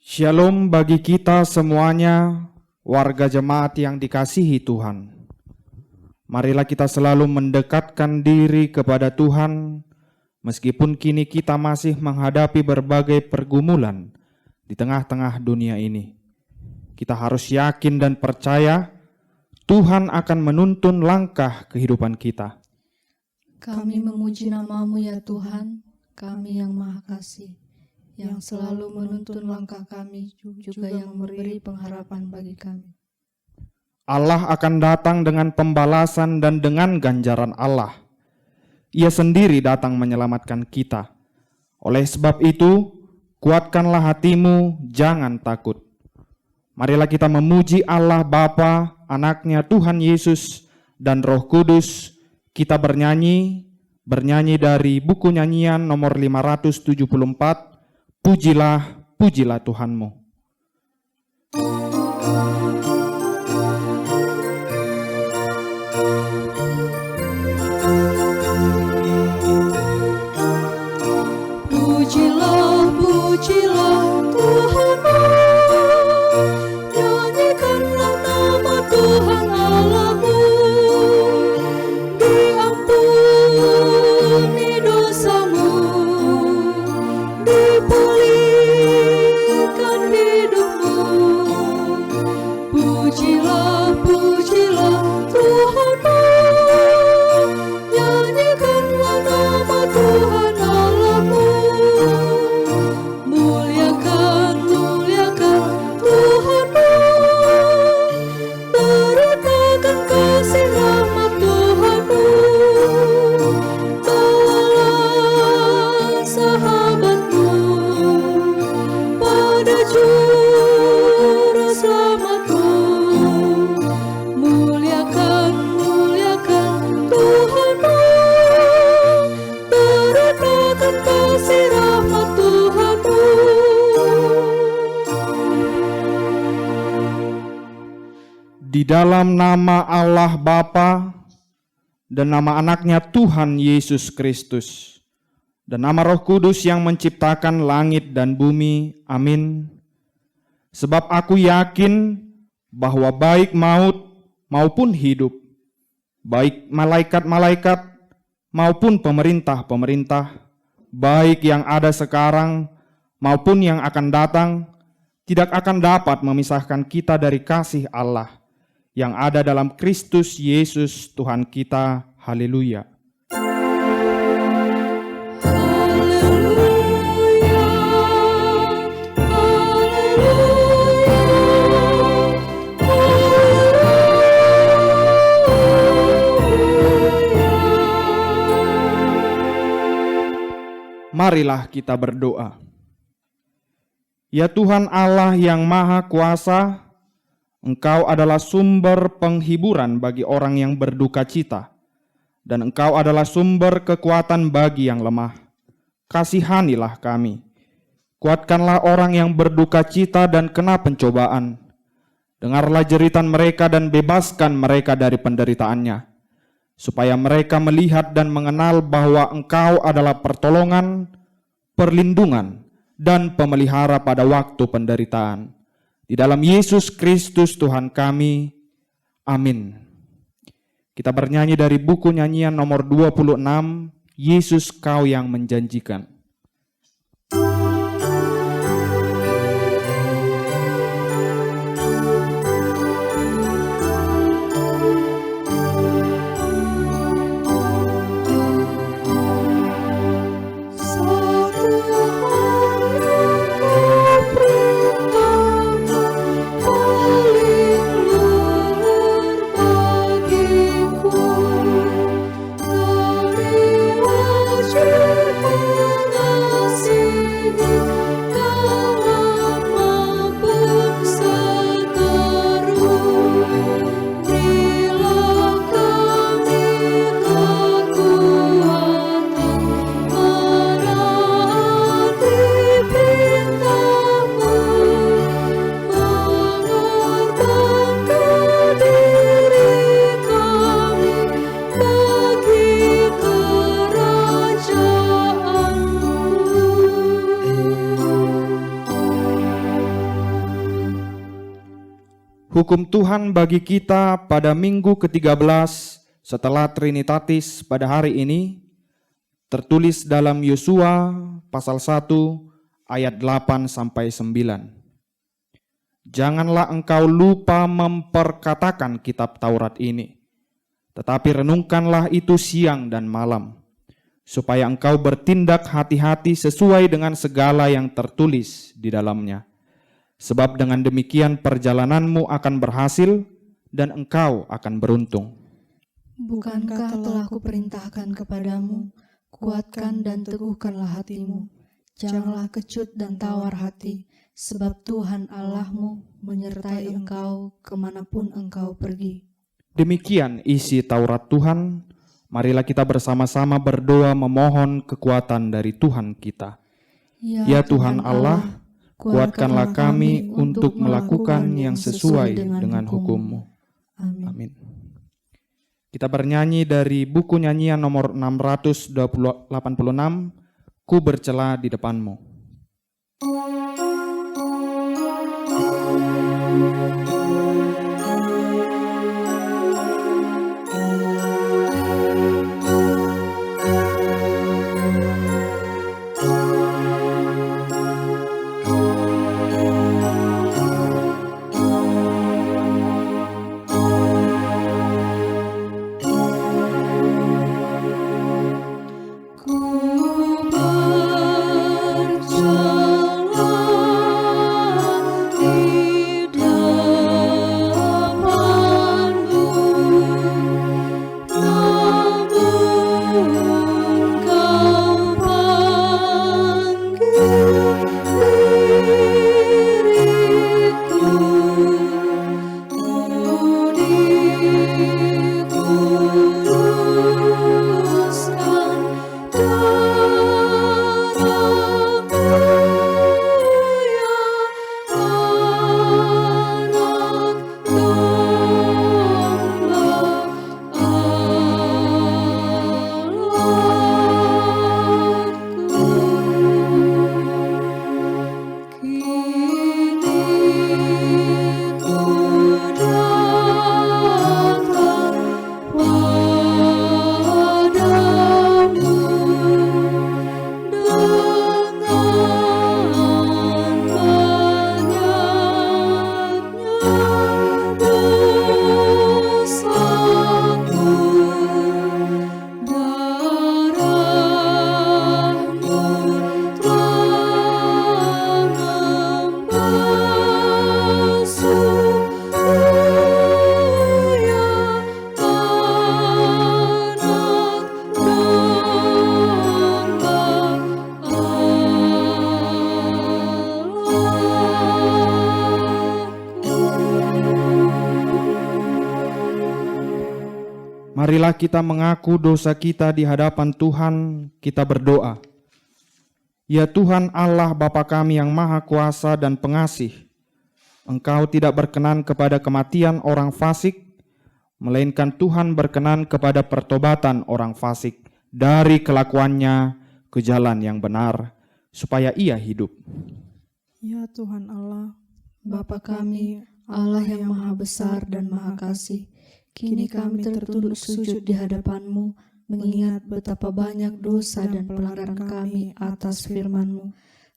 Shalom bagi kita semuanya, warga jemaat yang dikasihi Tuhan. Marilah kita selalu mendekatkan diri kepada Tuhan, meskipun kini kita masih menghadapi berbagai pergumulan di tengah-tengah dunia ini. Kita harus yakin dan percaya Tuhan akan menuntun langkah kehidupan kita. Kami memuji nama-Mu ya Tuhan, kami yang Maha Kasih, yang selalu menuntun langkah kami, juga yang memberi pengharapan bagi kami. Allah akan datang dengan pembalasan dan dengan ganjaran Allah. Ia sendiri datang menyelamatkan kita. Oleh sebab itu, kuatkanlah hatimu, jangan takut. Marilah kita memuji Allah Bapa, Anaknya Tuhan Yesus, dan Roh Kudus. Kita bernyanyi dari buku nyanyian nomor 574, Pujilah, pujilah Tuhanmu. Pujilah, pujilah Tuhanmu, nyanyikanlah nama Tuhan Allahmu. Diampuni dosamu, dipulihkan hidupmu. Pujilah, pujilah Tuhanmu, nyanyikanlah nama Tuhan Allahmu. Muliakan, muliakan Tuhanmu, beritakan kasih rahmat Tuhanmu. Bawalah sahabatmu pada juru selamatmu. Muliakan, muliakan Tuhanmu, beritakan kasih rahmat Tuhanmu. Di dalam nama Allah Bapa dan nama Anaknya Tuhan Yesus Kristus dan nama Roh Kudus yang menciptakan langit dan bumi. Amin. Sebab aku yakin bahwa baik maut maupun hidup, baik malaikat-malaikat maupun pemerintah-pemerintah, baik yang ada sekarang maupun yang akan datang, tidak akan dapat memisahkan kita dari kasih Allah yang ada dalam Kristus Yesus Tuhan kita. Haleluya. Marilah kita berdoa. Ya Tuhan Allah yang Maha Kuasa, Engkau adalah sumber penghiburan bagi orang yang berduka cita, dan Engkau adalah sumber kekuatan bagi yang lemah. Kasihanilah kami. Kuatkanlah orang yang berduka cita dan kena pencobaan. Dengarlah jeritan mereka dan bebaskan mereka dari penderitaannya, supaya mereka melihat dan mengenal bahwa Engkau adalah pertolongan, perlindungan, dan pemelihara pada waktu penderitaan. Di dalam Yesus Kristus Tuhan kami. Amin. Kita bernyanyi dari buku nyanyian nomor 26, Yesus Kau yang menjanjikan. Dari wajib Hukum Tuhan bagi kita pada minggu ke-13 setelah Trinitatis pada hari ini tertulis dalam Yosua pasal 1 ayat 8 sampai 9. Janganlah engkau lupa memperkatakan kitab Taurat ini, tetapi renungkanlah itu siang dan malam, supaya engkau bertindak hati-hati sesuai dengan segala yang tertulis di dalamnya. Sebab dengan demikian perjalananmu akan berhasil dan engkau akan beruntung. Bukankah telah kuperintahkan kepadamu, kuatkan dan teguhkanlah hatimu. Janganlah kecut dan tawar hati, sebab Tuhan Allahmu menyertai engkau kemanapun engkau pergi. Demikian isi Taurat Tuhan. Marilah kita bersama-sama berdoa memohon kekuatan dari Tuhan kita. Ya Tuhan Allah, kuatkanlah kami untuk melakukan yang sesuai dengan hukum-Mu. Amin. Kita bernyanyi dari buku nyanyian nomor 686, Ku bercela di depan-Mu. Marilah kita mengaku dosa kita di hadapan Tuhan, kita berdoa. Ya Tuhan Allah Bapa kami yang Maha Kuasa dan Pengasih, Engkau tidak berkenan kepada kematian orang fasik, melainkan Tuhan berkenan kepada pertobatan orang fasik dari kelakuannya ke jalan yang benar, supaya ia hidup. Ya Tuhan Allah, Bapa kami, Allah yang Maha Besar dan Maha Kasih, kini kami tertunduk sujud di hadapan-Mu, mengingat betapa banyak dosa dan pelanggaran kami atas firman-Mu.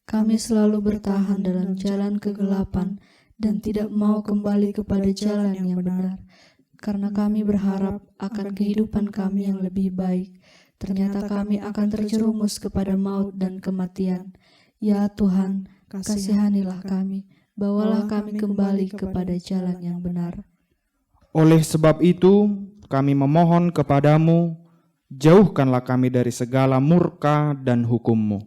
Kami selalu bertahan dalam jalan kegelapan dan tidak mau kembali kepada jalan yang benar, karena kami berharap akan kehidupan kami yang lebih baik. Ternyata kami akan terjerumus kepada maut dan kematian. Ya Tuhan, kasihanilah kami, bawalah kami kembali kepada jalan yang benar. Oleh sebab itu, kami memohon kepadamu, jauhkanlah kami dari segala murka dan hukum-Mu.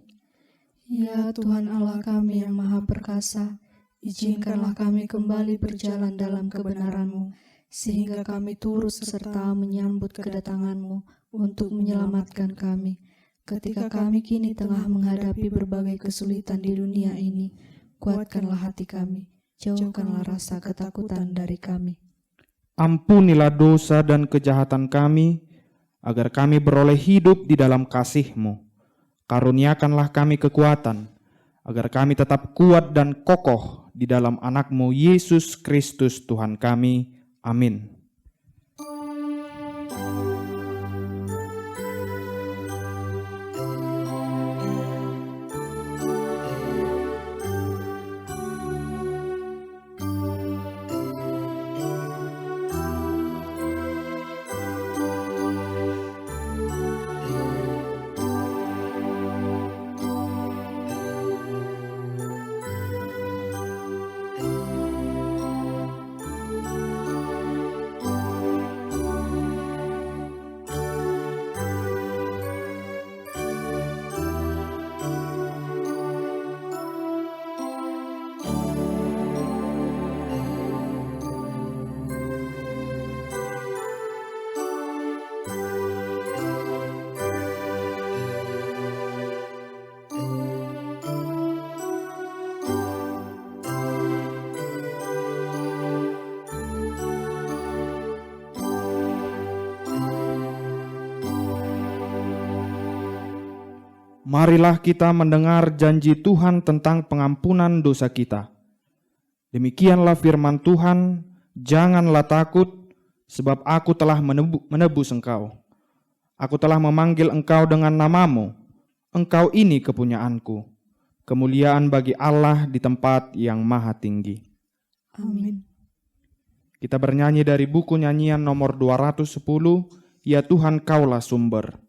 Ya Tuhan Allah kami yang Maha Perkasa, izinkanlah kami kembali berjalan dalam kebenaran-Mu, sehingga kami turut serta menyambut kedatangan-Mu untuk menyelamatkan kami. Ketika kami kini tengah menghadapi berbagai kesulitan di dunia ini, kuatkanlah hati kami, jauhkanlah rasa ketakutan dari kami. Ampunilah dosa dan kejahatan kami, agar kami beroleh hidup di dalam kasih-Mu. Karuniakanlah kami kekuatan, agar kami tetap kuat dan kokoh di dalam anakmu Yesus Kristus Tuhan kami. Amin. Marilah kita mendengar janji Tuhan tentang pengampunan dosa kita. Demikianlah firman Tuhan, janganlah takut, sebab aku telah menebus engkau. Aku telah memanggil engkau dengan namamu, engkau ini kepunyaanku. Kemuliaan bagi Allah di tempat yang maha tinggi. Amin. Kita bernyanyi dari buku nyanyian nomor 210, Ya Tuhan Kaulah Sumber.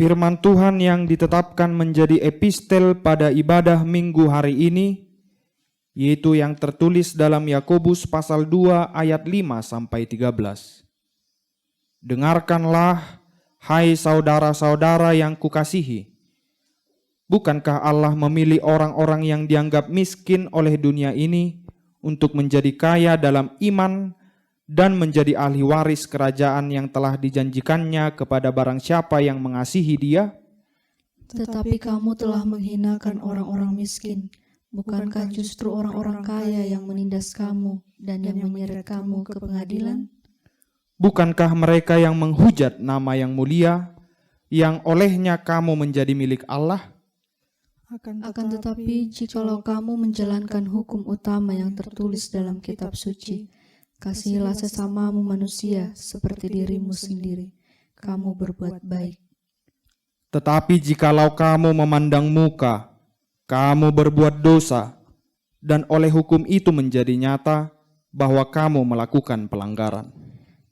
Firman Tuhan yang ditetapkan menjadi epistel pada ibadah Minggu hari ini, yaitu yang tertulis dalam Yakobus pasal 2 ayat 5 sampai 13. Dengarkanlah, hai saudara-saudara yang kukasihi. Bukankah Allah memilih orang-orang yang dianggap miskin oleh dunia ini untuk menjadi kaya dalam iman dan menjadi ahli waris kerajaan yang telah dijanjikannya kepada barang siapa yang mengasihi Dia? Tetapi kamu telah menghinakan orang-orang miskin. Bukankah justru orang-orang kaya yang menindas kamu dan yang menyeret kamu ke pengadilan? Bukankah mereka yang menghujat nama yang mulia, yang olehnya kamu menjadi milik Allah? Akan tetapi, jikalau kamu menjalankan hukum utama yang tertulis dalam kitab suci, kasihilah sesamamu manusia seperti dirimu sendiri, kamu berbuat baik. Tetapi jikalau kamu memandang muka, kamu berbuat dosa, dan oleh hukum itu menjadi nyata bahwa kamu melakukan pelanggaran.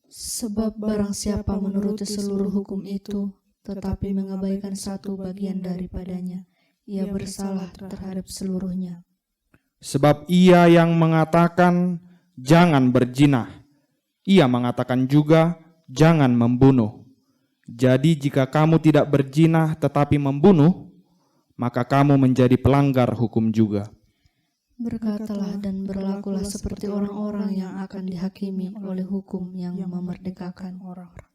Sebab barang siapa menuruti seluruh hukum itu, tetapi mengabaikan satu bagian daripadanya, ia bersalah terhadap seluruhnya. Sebab ia yang mengatakan, jangan berzina, ia mengatakan juga, jangan membunuh. Jadi jika kamu tidak berzina tetapi membunuh, maka kamu menjadi pelanggar hukum juga. Berkatalah dan berlakulah seperti orang-orang yang akan dihakimi oleh hukum yang memerdekakan orang-orang.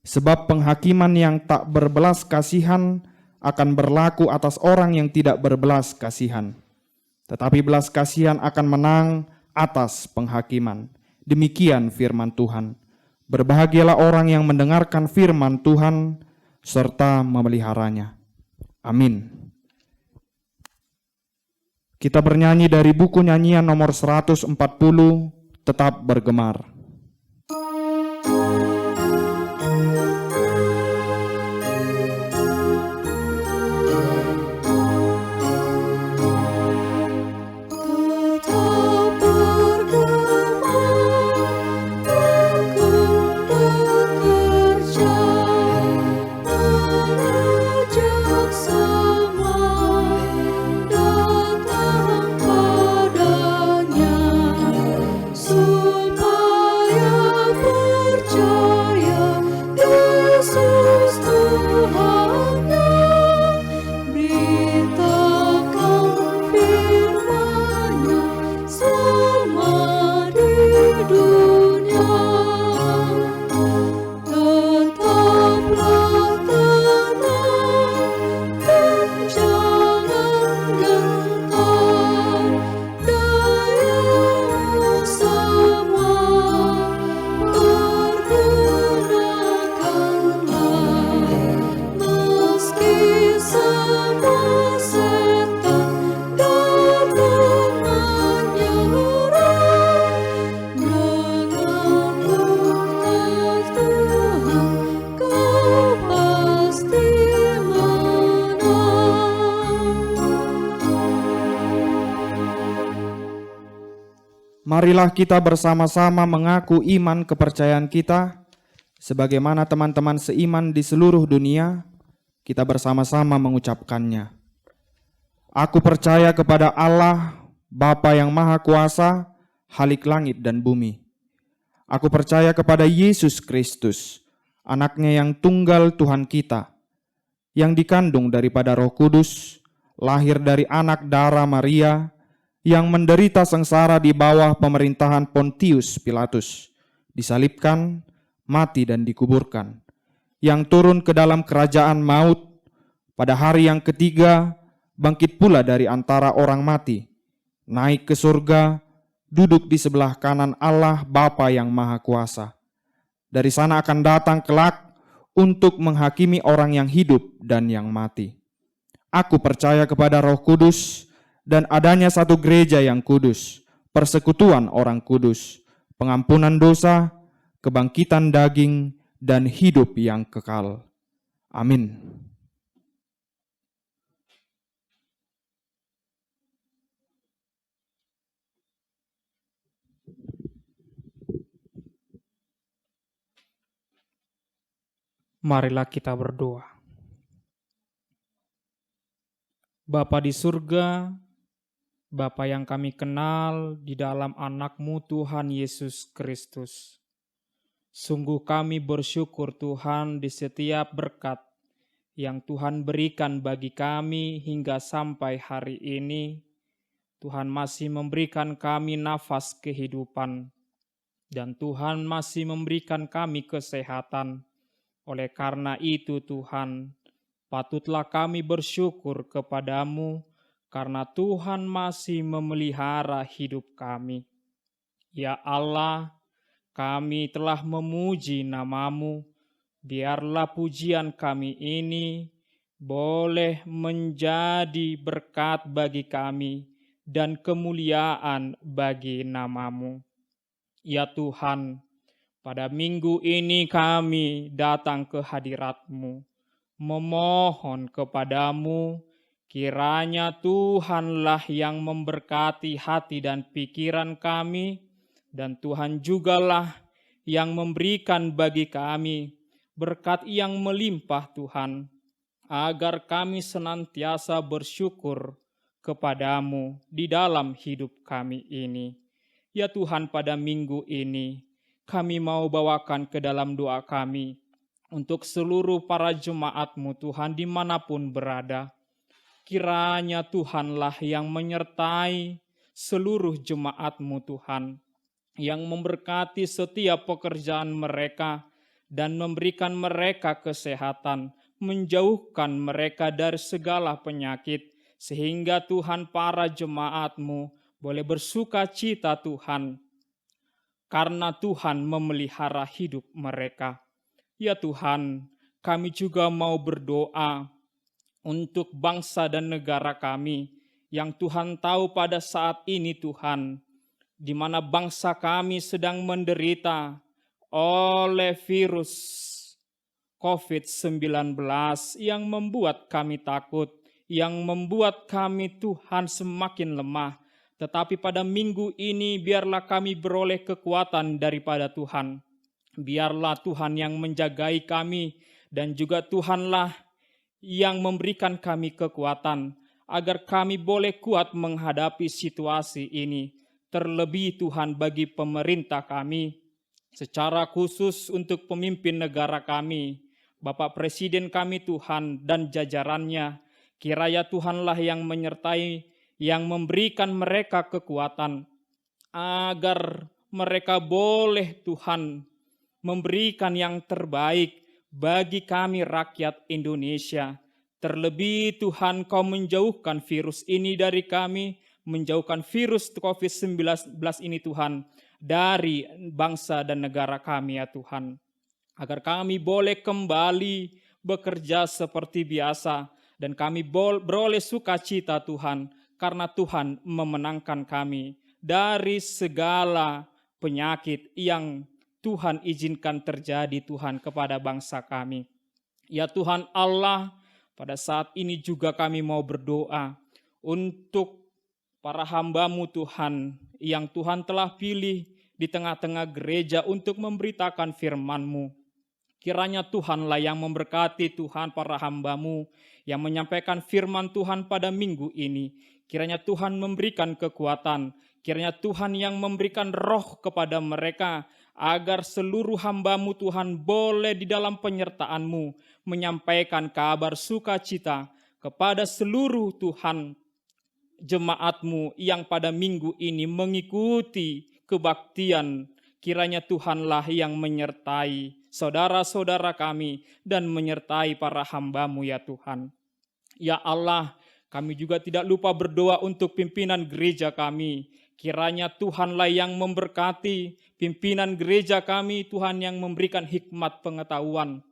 Sebab penghakiman yang tak berbelas kasihan akan berlaku atas orang yang tidak berbelas kasihan. Tetapi belas kasihan akan menang atas penghakiman. Demikian firman Tuhan. Berbahagialah orang yang mendengarkan firman Tuhan serta memeliharanya. Amin. Kita bernyanyi dari buku nyanyian nomor 140, Tetap Bergemar. Marilah kita bersama-sama mengaku iman kepercayaan kita, sebagaimana teman-teman seiman di seluruh dunia, kita bersama-sama mengucapkannya. Aku percaya kepada Allah, Bapa yang Maha Kuasa, Khalik langit dan bumi. Aku percaya kepada Yesus Kristus, anaknya yang tunggal Tuhan kita, yang dikandung daripada Roh Kudus, lahir dari anak darah Maria, yang menderita sengsara di bawah pemerintahan Pontius Pilatus, disalibkan, mati dan dikuburkan, yang turun ke dalam kerajaan maut, pada hari yang ketiga bangkit pula dari antara orang mati, naik ke surga, duduk di sebelah kanan Allah Bapa yang Maha Kuasa. Dari sana akan datang kelak untuk menghakimi orang yang hidup dan yang mati. Aku percaya kepada Roh Kudus, dan adanya satu gereja yang kudus, persekutuan orang kudus, pengampunan dosa, kebangkitan daging, dan hidup yang kekal. Amin. Marilah kita berdoa. Bapa di surga, Bapa yang kami kenal di dalam anak-Mu Tuhan Yesus Kristus. Sungguh kami bersyukur Tuhan di setiap berkat yang Tuhan berikan bagi kami hingga sampai hari ini. Tuhan masih memberikan kami nafas kehidupan dan Tuhan masih memberikan kami kesehatan. Oleh karena itu Tuhan, patutlah kami bersyukur kepadamu karena Tuhan masih memelihara hidup kami. Ya Allah, kami telah memuji nama-Mu. Biarlah pujian kami ini boleh menjadi berkat bagi kami dan kemuliaan bagi nama-Mu. Ya Tuhan, pada minggu ini kami datang ke hadirat-Mu, memohon kepadamu, kiranya Tuhanlah yang memberkati hati dan pikiran kami, dan Tuhan jugalah yang memberikan bagi kami berkat yang melimpah Tuhan, agar kami senantiasa bersyukur kepadamu di dalam hidup kami ini. Ya Tuhan, pada minggu ini kami mau bawakan ke dalam doa kami untuk seluruh para jemaat-Mu Tuhan dimanapun berada. Kiranya Tuhanlah yang menyertai seluruh jemaat-Mu Tuhan, yang memberkati setiap pekerjaan mereka dan memberikan mereka kesehatan, menjauhkan mereka dari segala penyakit, sehingga Tuhan para jemaat-Mu boleh bersuka cita Tuhan, karena Tuhan memelihara hidup mereka. Ya Tuhan, kami juga mau berdoa untuk bangsa dan negara kami yang Tuhan tahu pada saat ini Tuhan, di mana bangsa kami sedang menderita oleh virus COVID-19 yang membuat kami takut, yang membuat kami Tuhan semakin lemah. Tetapi pada minggu ini biarlah kami beroleh kekuatan daripada Tuhan. Biarlah Tuhan yang menjagai kami dan juga Tuhanlah yang memberikan kami kekuatan agar kami boleh kuat menghadapi situasi ini. Terlebih Tuhan bagi pemerintah kami, secara khusus untuk pemimpin negara kami, Bapak Presiden kami Tuhan dan jajarannya, kiranya Tuhanlah yang menyertai, yang memberikan mereka kekuatan, agar mereka boleh Tuhan memberikan yang terbaik bagi kami rakyat Indonesia. Terlebih Tuhan Kau menjauhkan virus ini dari kami, menjauhkan virus COVID-19 ini Tuhan, dari bangsa dan negara kami ya Tuhan. Agar kami boleh kembali bekerja seperti biasa, dan kami beroleh sukacita Tuhan, karena Tuhan memenangkan kami dari segala penyakit yang Tuhan izinkan terjadi Tuhan kepada bangsa kami. Ya Tuhan Allah, pada saat ini juga kami mau berdoa untuk para hamba-Mu Tuhan, yang Tuhan telah pilih di tengah-tengah gereja untuk memberitakan firman-Mu. Kiranya Tuhanlah yang memberkati Tuhan para hamba-Mu yang menyampaikan firman Tuhan pada minggu ini. Kiranya Tuhan memberikan kekuatan, kiranya Tuhan yang memberikan roh kepada mereka, agar seluruh hamba-Mu Tuhan boleh di dalam penyertaan-Mu menyampaikan kabar sukacita kepada seluruh Tuhan jemaat-Mu yang pada minggu ini mengikuti kebaktian. Kiranya Tuhanlah yang menyertai saudara-saudara kami dan menyertai para hamba-Mu ya Tuhan. Ya Allah, kami juga tidak lupa berdoa untuk pimpinan gereja kami. Kiranya Tuhanlah yang memberkati pimpinan gereja kami, Tuhan yang memberikan hikmat pengetahuan,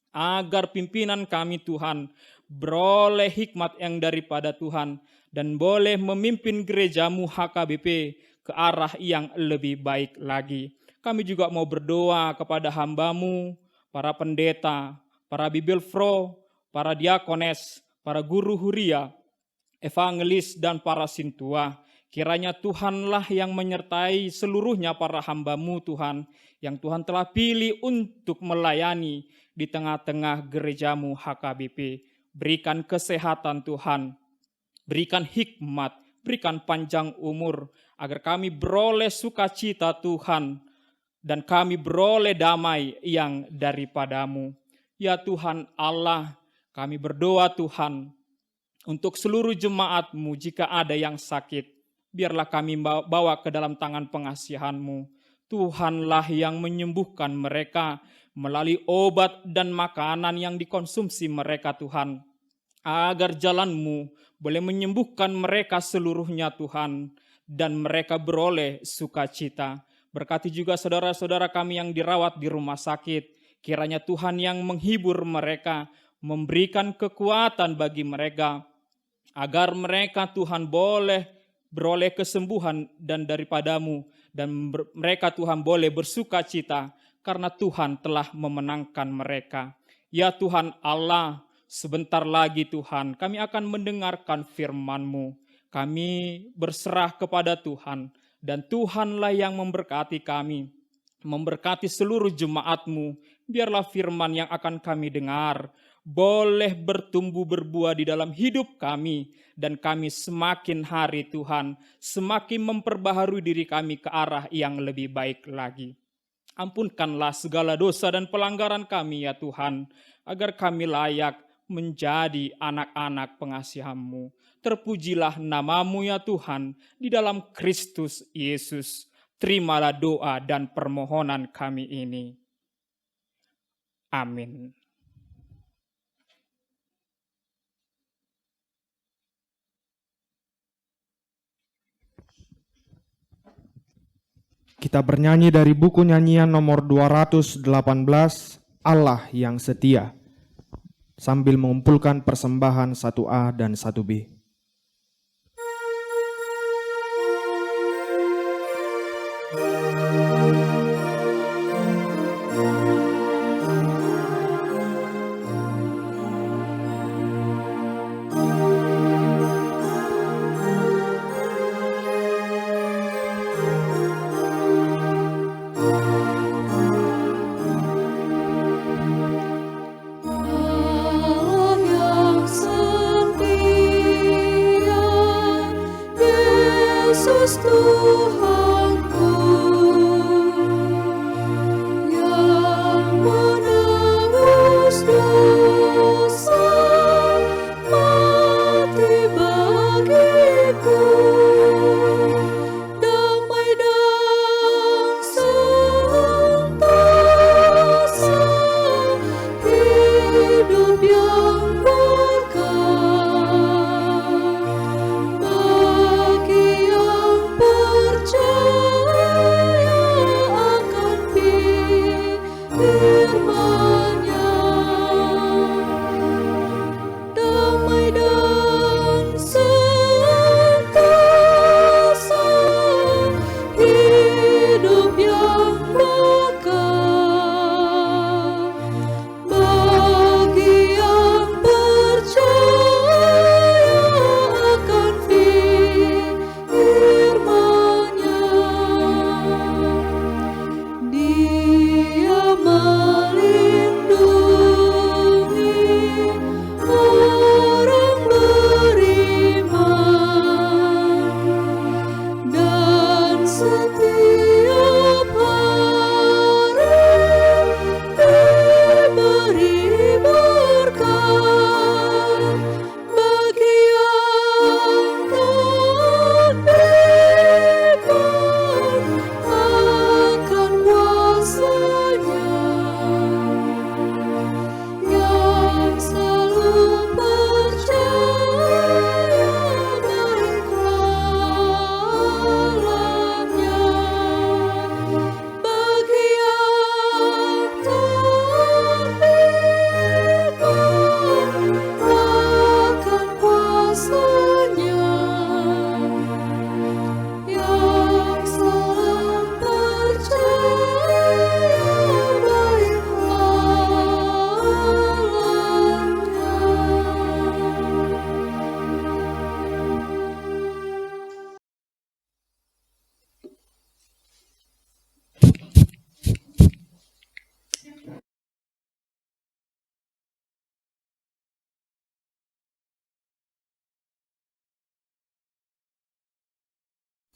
agar pimpinan kami Tuhan beroleh hikmat yang daripada Tuhan, dan boleh memimpin gereja-Mu HKBP ke arah yang lebih baik lagi. Kami juga mau berdoa kepada hamba-Mu, para pendeta, para bibelfro, para diakones, para guru huria, evangelis, dan para sintua. Kiranya Tuhanlah yang menyertai seluruhnya para hamba-Mu Tuhan, yang Tuhan telah pilih untuk melayani di tengah-tengah gereja-Mu HKBP. Berikan kesehatan Tuhan, berikan hikmat, berikan panjang umur, agar kami beroleh sukacita Tuhan, dan kami beroleh damai yang daripada-Mu. Ya Tuhan Allah, kami berdoa Tuhan, untuk seluruh jemaat-Mu jika ada yang sakit, biarlah kami bawa ke dalam tangan pengasihan-Mu. Tuhanlah yang menyembuhkan mereka melalui obat dan makanan yang dikonsumsi mereka Tuhan, agar jalan-Mu boleh menyembuhkan mereka seluruhnya Tuhan, dan mereka beroleh sukacita. Berkati juga saudara-saudara kami yang dirawat di rumah sakit. Kiranya Tuhan yang menghibur mereka, memberikan kekuatan bagi mereka, agar mereka Tuhan boleh beroleh kesembuhan dan daripada-Mu, dan mereka Tuhan boleh bersukacita karena Tuhan telah memenangkan mereka. Ya Tuhan Allah, sebentar lagi Tuhan kami akan mendengarkan firman-Mu. Kami berserah kepada Tuhan, dan Tuhanlah yang memberkati kami, memberkati seluruh jemaat-Mu. Biarlah firman yang akan kami dengar boleh bertumbuh berbuah di dalam hidup kami, dan kami semakin hari Tuhan, semakin memperbaharui diri kami ke arah yang lebih baik lagi. Ampunkanlah segala dosa dan pelanggaran kami ya Tuhan, agar kami layak menjadi anak-anak pengasihan-Mu. Terpujilah nama-Mu ya Tuhan, di dalam Kristus Yesus. Terimalah doa dan permohonan kami ini. Amin. Kita bernyanyi dari buku nyanyian nomor 218, Allah yang setia, sambil mengumpulkan persembahan 1A dan 1B.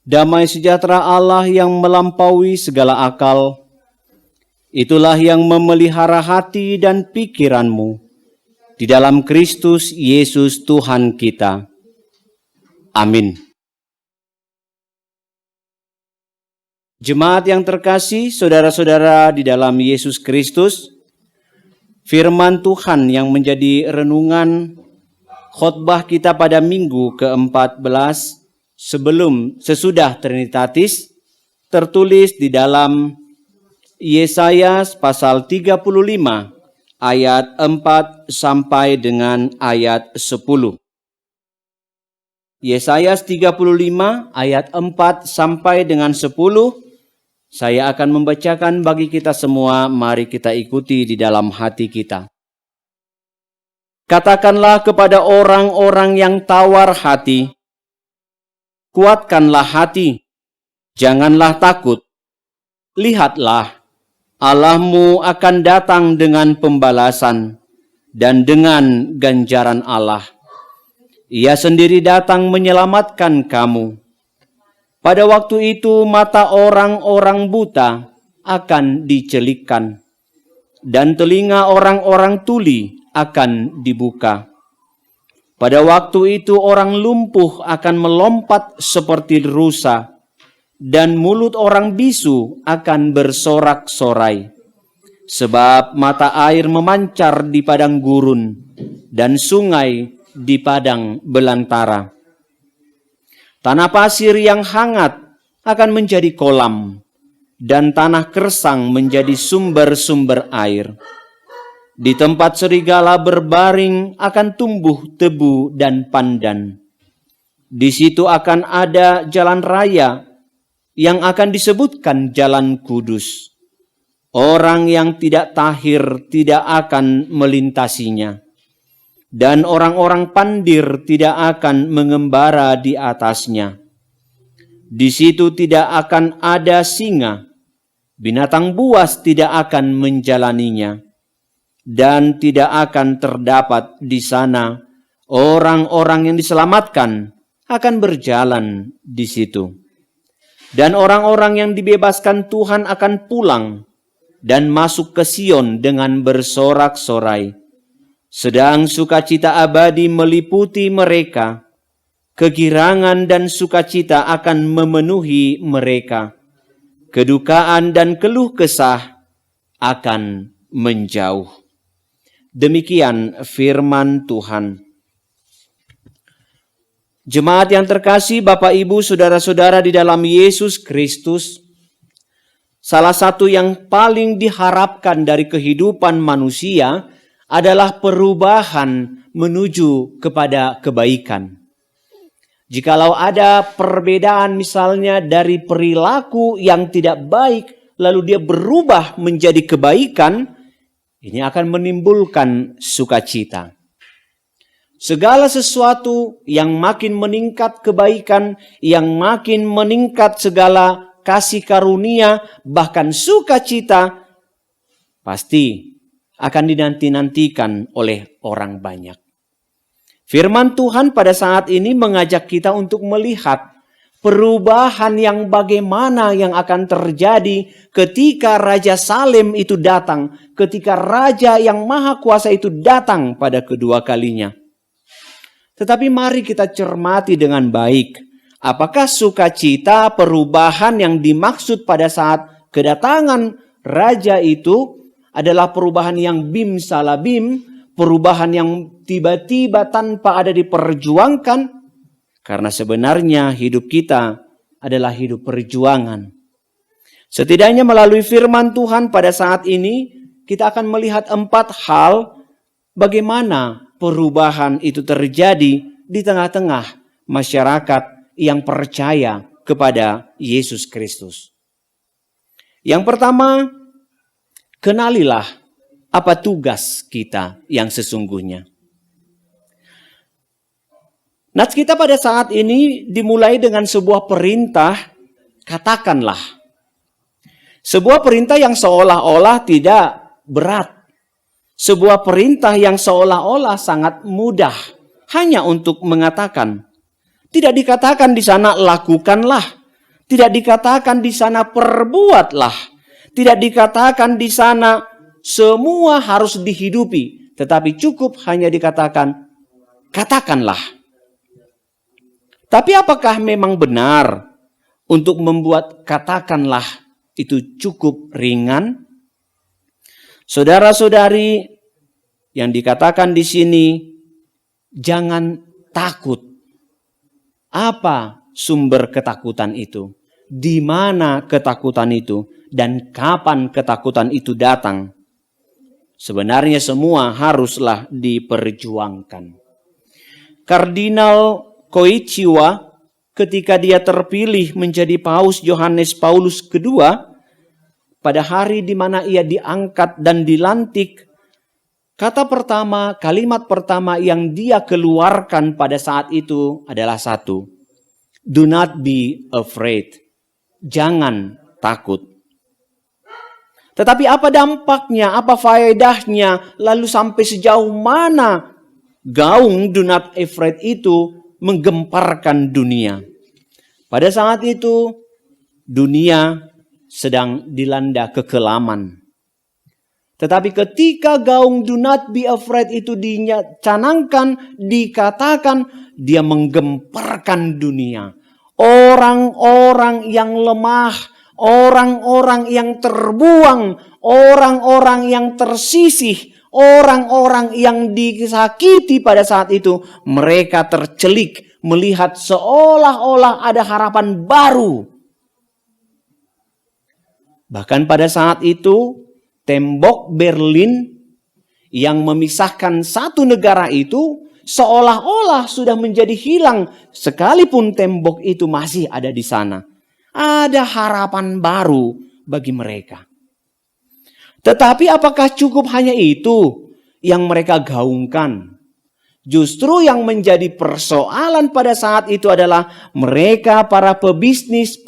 Damai sejahtera Allah yang melampaui segala akal, itulah yang memelihara hati dan pikiranmu di dalam Kristus Yesus Tuhan kita. Amin. Jemaat yang terkasih, saudara-saudara di dalam Yesus Kristus, firman Tuhan yang menjadi renungan khotbah kita pada minggu ke-14 sesudah Trinitatis tertulis di dalam Yesaya pasal 35 ayat 4 sampai dengan ayat 10. Yesaya 35 ayat 4 sampai dengan 10. Saya akan membacakan bagi kita semua, mari kita ikuti di dalam hati kita. Katakanlah kepada orang-orang yang tawar hati, kuatkanlah hati, janganlah takut. Lihatlah, Allahmu akan datang dengan pembalasan dan dengan ganjaran Allah. Ia sendiri datang menyelamatkan kamu. Pada waktu itu mata orang-orang buta akan dicelikkan, dan telinga orang-orang tuli akan dibuka. Pada waktu itu orang lumpuh akan melompat seperti rusa, dan mulut orang bisu akan bersorak-sorai. Sebab mata air memancar di padang gurun, dan sungai di padang belantara. Tanah pasir yang hangat akan menjadi kolam, dan tanah kersang menjadi sumber-sumber air. Di tempat serigala berbaring akan tumbuh tebu dan pandan. Di situ akan ada jalan raya yang akan disebutkan jalan kudus. Orang yang tidak tahir tidak akan melintasinya, dan orang-orang pandir tidak akan mengembara di atasnya. Di situ tidak akan ada singa, binatang buas tidak akan menjalaninya, dan tidak akan terdapat di sana orang-orang yang diselamatkan akan berjalan di situ. Dan orang-orang yang dibebaskan Tuhan akan pulang dan masuk ke Sion dengan bersorak-sorai. Sedang sukacita abadi meliputi mereka, kegirangan dan sukacita akan memenuhi mereka. Kedukaan dan keluh kesah akan menjauh. Demikian firman Tuhan. Jemaat yang terkasih, Bapak Ibu, saudara-saudara di dalam Yesus Kristus, salah satu yang paling diharapkan dari kehidupan manusia adalah perubahan menuju kepada kebaikan. Jikalau ada perbedaan misalnya dari perilaku yang tidak baik, lalu dia berubah menjadi kebaikan, ini akan menimbulkan sukacita. Segala sesuatu yang makin meningkat kebaikan, yang makin meningkat segala kasih karunia, bahkan sukacita, pasti akan dinanti-nantikan oleh orang banyak. Firman Tuhan pada saat ini mengajak kita untuk melihat perubahan yang bagaimana yang akan terjadi ketika Raja Salem itu datang, ketika Raja yang Maha Kuasa itu datang pada kedua kalinya. Tetapi mari kita cermati dengan baik. Apakah sukacita perubahan yang dimaksud pada saat kedatangan Raja itu adalah perubahan yang bim salabim, perubahan yang tiba-tiba tanpa ada diperjuangkan? Karena sebenarnya hidup kita adalah hidup perjuangan. Setidaknya melalui firman Tuhan pada saat ini, kita akan melihat 4 hal bagaimana perubahan itu terjadi di tengah-tengah masyarakat yang percaya kepada Yesus Kristus. Yang pertama, kenalilah apa tugas kita yang sesungguhnya. Nats kita pada saat ini dimulai dengan sebuah perintah, katakanlah. Sebuah perintah yang seolah-olah tidak berat. Sebuah perintah yang seolah-olah sangat mudah, hanya untuk mengatakan. Tidak dikatakan di sana lakukanlah. Tidak dikatakan di sana perbuatlah. Tidak dikatakan di sana semua harus dihidupi. Tetapi cukup hanya dikatakan, katakanlah. Tapi apakah memang benar untuk membuat katakanlah itu cukup ringan? Saudara-saudari yang dikatakan di sini, jangan takut. Apa sumber ketakutan itu? Di mana ketakutan itu? Dan kapan ketakutan itu datang? Sebenarnya semua haruslah diperjuangkan. Kardinal Koichiwa ketika dia terpilih menjadi Paus Yohanes Paulus II, pada hari di mana ia diangkat dan dilantik, kalimat pertama yang dia keluarkan pada saat itu adalah satu. Do not be afraid. Jangan takut. Tetapi apa dampaknya, apa faedahnya, lalu sampai sejauh mana gaung do not afraid itu menggemparkan dunia. Pada saat itu, dunia sedang dilanda kekelaman. Tetapi ketika gaung do not be afraid itu dicanangkan, dikatakan, dia menggemparkan dunia. Orang-orang yang lemah, orang-orang yang terbuang, orang-orang yang tersisih, orang-orang yang disakiti pada saat itu, mereka tercelik melihat seolah-olah ada harapan baru. Bahkan pada saat itu, tembok Berlin yang memisahkan satu negara itu seolah-olah sudah menjadi hilang, sekalipun tembok itu masih ada di sana. Ada harapan baru bagi mereka. Tetapi apakah cukup hanya itu yang mereka gaungkan? Justru yang menjadi persoalan pada saat itu adalah mereka para pebisnis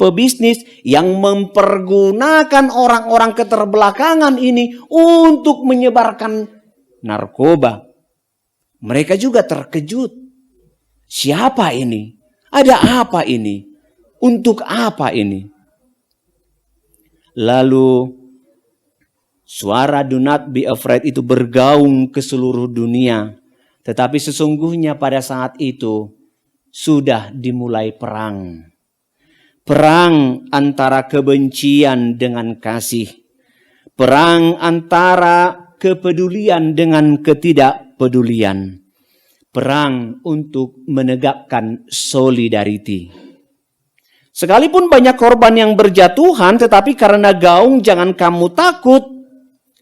yang mempergunakan orang-orang keterbelakangan ini untuk menyebarkan narkoba. Mereka juga terkejut. Siapa ini? Ada apa ini? Untuk apa ini? Lalu suara "Do not be afraid" itu bergaung ke seluruh dunia. Tetapi sesungguhnya pada saat itu sudah dimulai perang. Perang antara kebencian dengan kasih. Perang antara kepedulian dengan ketidakpedulian. Perang untuk menegakkan solidarity. Sekalipun banyak korban yang berjatuhan, tetapi karena gaung "jangan kamu takut",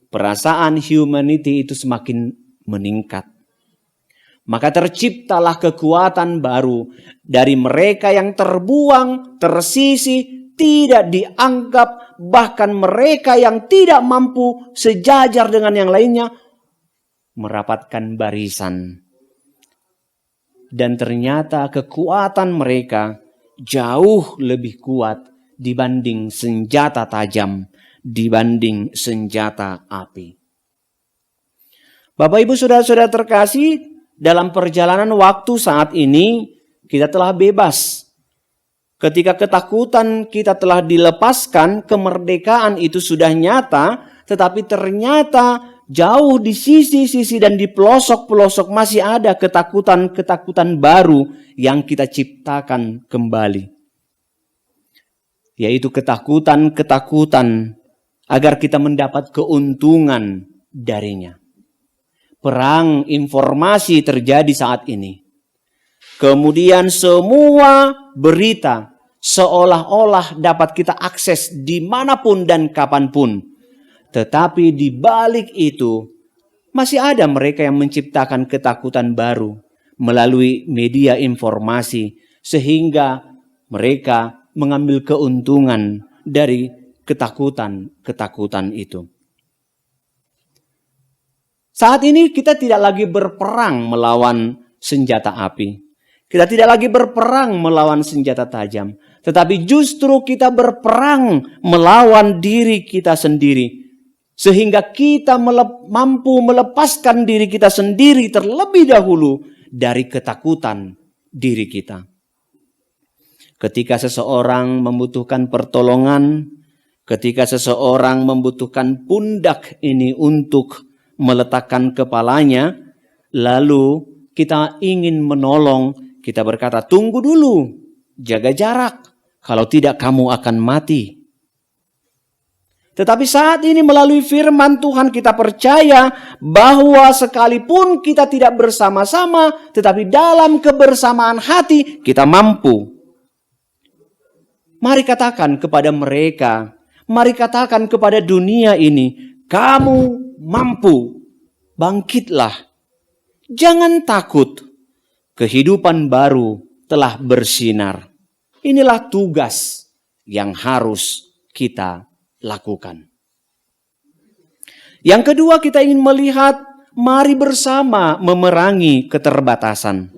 perasaan humanity itu semakin meningkat. Maka terciptalah kekuatan baru dari mereka yang terbuang, tersisih, tidak dianggap, bahkan mereka yang tidak mampu sejajar dengan yang lainnya merapatkan barisan. Dan ternyata kekuatan mereka jauh lebih kuat dibanding senjata tajam, dibanding senjata api. Bapak Ibu saudara-saudara terkasih, dalam perjalanan waktu saat ini kita telah bebas. Ketika ketakutan kita telah dilepaskan, kemerdekaan itu sudah nyata, tetapi ternyata jauh di sisi-sisi dan di pelosok-pelosok masih ada ketakutan-ketakutan baru yang kita ciptakan kembali. Yaitu ketakutan-ketakutan agar kita mendapat keuntungan darinya. Perang informasi terjadi saat ini. Kemudian semua berita seolah-olah dapat kita akses dimanapun dan kapanpun. Tetapi di balik itu masih ada mereka yang menciptakan ketakutan baru melalui media informasi. Sehingga mereka mengambil keuntungan dari ketakutan-ketakutan itu. Saat ini kita tidak lagi berperang melawan senjata api. Kita tidak lagi berperang melawan senjata tajam. Tetapi justru kita berperang melawan diri kita sendiri. Sehingga kita mampu melepaskan diri kita sendiri terlebih dahulu dari ketakutan diri kita. Ketika seseorang membutuhkan pertolongan, ketika seseorang membutuhkan pundak ini untuk meletakkan kepalanya, lalu kita ingin menolong, kita berkata, "Tunggu dulu, jaga jarak, kalau tidak kamu akan mati." Tetapi saat ini melalui firman Tuhan kita percaya bahwa sekalipun kita tidak bersama-sama, tetapi dalam kebersamaan hati kita mampu. Mari katakan kepada mereka, mari katakan kepada dunia ini, kamu mampu, bangkitlah. Jangan takut, kehidupan baru telah bersinar. Inilah tugas yang harus kita lakukan. Yang kedua, kita ingin melihat, mari bersama memerangi keterbatasan.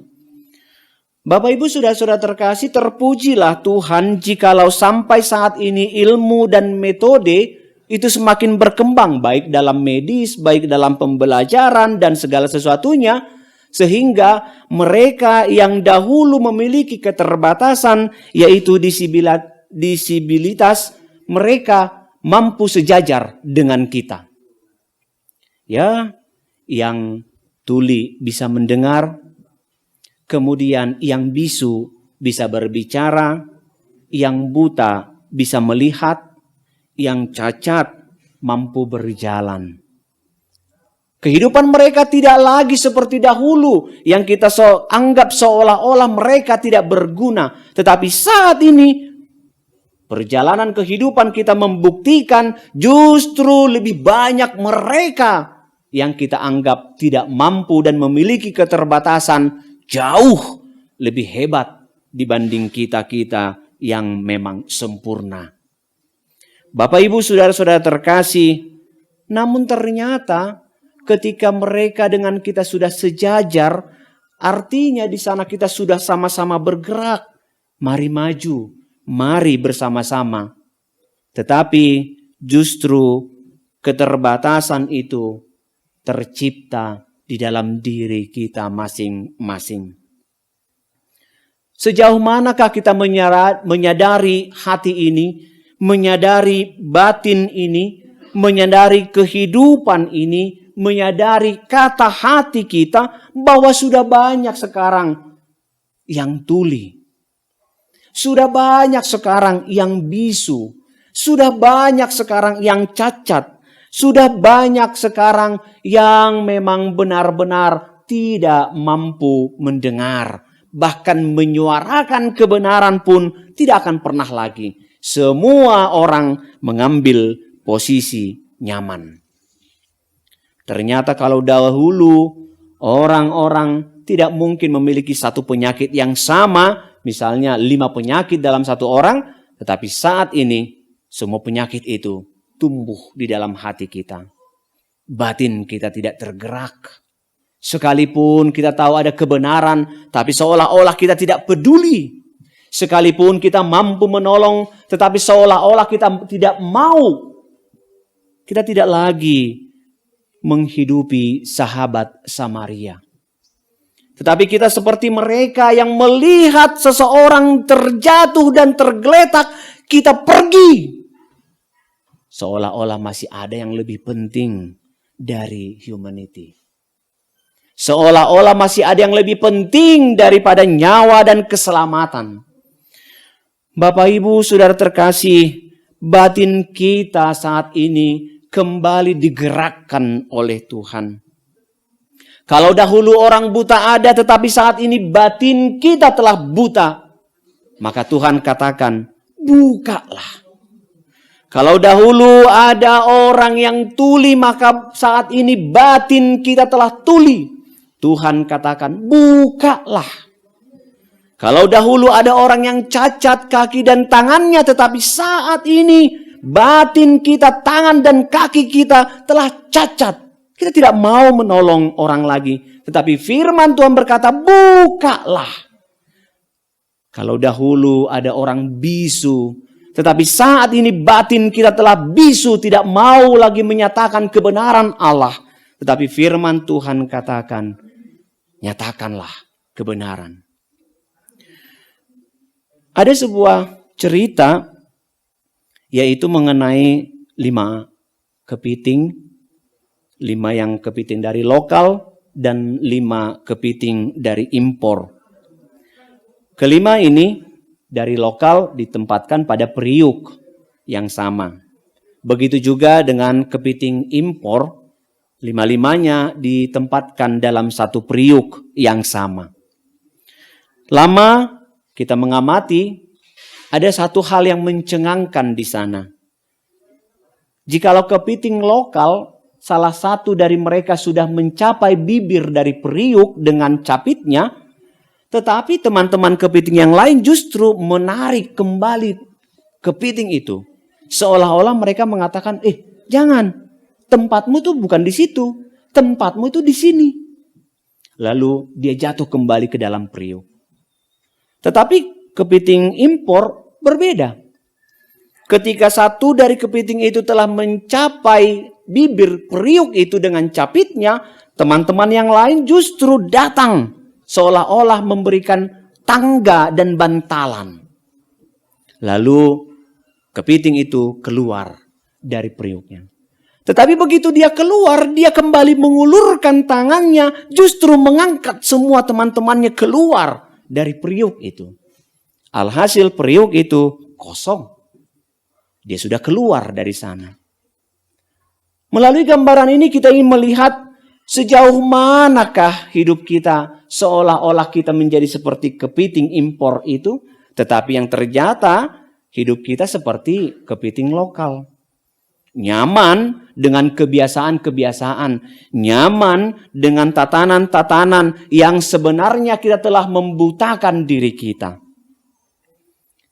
Bapak Ibu saudara-saudara terkasih, terpujilah Tuhan jikalau sampai saat ini ilmu dan metode itu semakin berkembang, baik dalam medis, baik dalam pembelajaran dan segala sesuatunya, sehingga mereka yang dahulu memiliki keterbatasan, yaitu disabilitas, mereka mampu sejajar dengan kita. Ya, yang tuli bisa mendengar, kemudian yang bisu bisa berbicara, yang buta bisa melihat, yang cacat mampu berjalan. Kehidupan mereka tidak lagi seperti dahulu yang kita anggap seolah-olah mereka tidak berguna. Tetapi saat ini Perjalanan kehidupan kita membuktikan justru lebih banyak mereka yang kita anggap tidak mampu dan memiliki keterbatasan jauh lebih hebat dibanding kita-kita yang memang sempurna. Bapak, Ibu, saudara-saudara terkasih, namun ternyata ketika mereka dengan kita sudah sejajar, artinya di sana kita sudah sama-sama bergerak. Mari maju, mari bersama-sama. Tetapi justru keterbatasan itu tercipta di dalam diri kita masing-masing. Sejauh manakah kita menyadari hati ini, menyadari batin ini, menyadari kehidupan ini, menyadari kata hati kita bahwa sudah banyak sekarang yang tuli. Sudah banyak sekarang yang bisu. Sudah banyak sekarang yang cacat. Sudah banyak sekarang yang memang benar-benar tidak mampu mendengar. Bahkan menyuarakan kebenaran pun tidak akan pernah lagi. Semua orang mengambil posisi nyaman. Ternyata kalau dahulu orang-orang tidak mungkin memiliki satu penyakit yang sama, misalnya 5 penyakit dalam satu orang, tetapi saat ini semua penyakit itu tumbuh di dalam hati kita. Batin kita tidak tergerak. Sekalipun kita tahu ada kebenaran, tapi seolah-olah kita tidak peduli. Sekalipun kita mampu menolong, tetapi seolah-olah kita tidak mau. Kita tidak lagi menghidupi sahabat Samaria. Tetapi kita seperti mereka yang melihat seseorang terjatuh dan tergeletak, kita pergi. Seolah-olah masih ada yang lebih penting dari humanity. Seolah-olah masih ada yang lebih penting daripada nyawa dan keselamatan. Bapak, Ibu, saudara terkasih, batin kita saat ini kembali digerakkan oleh Tuhan. Kalau dahulu orang buta ada, tetapi saat ini batin kita telah buta, maka Tuhan katakan, bukalah. Kalau dahulu ada orang yang tuli, maka saat ini batin kita telah tuli. Tuhan katakan, bukalah. Kalau dahulu ada orang yang cacat kaki dan tangannya, tetapi saat ini batin kita, tangan dan kaki kita telah cacat. Kita tidak mau menolong orang lagi. Tetapi firman Tuhan berkata, bukalah. Kalau dahulu ada orang bisu, tetapi saat ini batin kita telah bisu, tidak mau lagi menyatakan kebenaran Allah. Tetapi firman Tuhan katakan, nyatakanlah kebenaran. Ada sebuah cerita, yaitu mengenai 5 kepiting. 5 yang kepiting dari lokal dan 5 kepiting dari impor. Kelima ini dari lokal ditempatkan pada periuk yang sama. Begitu juga dengan kepiting impor, 5-5-nya ditempatkan dalam satu periuk yang sama. Lama kita mengamati, ada satu hal yang mencengangkan di sana. Jikalau kepiting lokal, salah satu dari mereka sudah mencapai bibir dari periuk dengan capitnya, tetapi teman-teman kepiting yang lain justru menarik kembali kepiting itu. Seolah-olah mereka mengatakan, jangan, tempatmu tuh bukan di situ, tempatmu itu di sini. Lalu dia jatuh kembali ke dalam periuk. Tetapi kepiting impor berbeda. Ketika satu dari kepiting itu telah mencapai bibir periuk itu dengan capitnya, teman-teman yang lain justru datang seolah-olah memberikan tangga dan bantalan. Lalu kepiting itu keluar dari periuknya. Tetapi begitu dia keluar, dia kembali mengulurkan tangannya, justru mengangkat semua teman-temannya keluar dari periuk itu. Alhasil periuk itu kosong. Dia sudah keluar dari sana. Melalui gambaran ini kita ingin melihat sejauh manakah hidup kita seolah-olah kita menjadi seperti kepiting impor itu. Tetapi yang ternyata Hidup kita seperti kepiting lokal. Nyaman dengan kebiasaan-kebiasaan. Nyaman dengan tatanan-tatanan yang sebenarnya kita telah membutakan diri kita.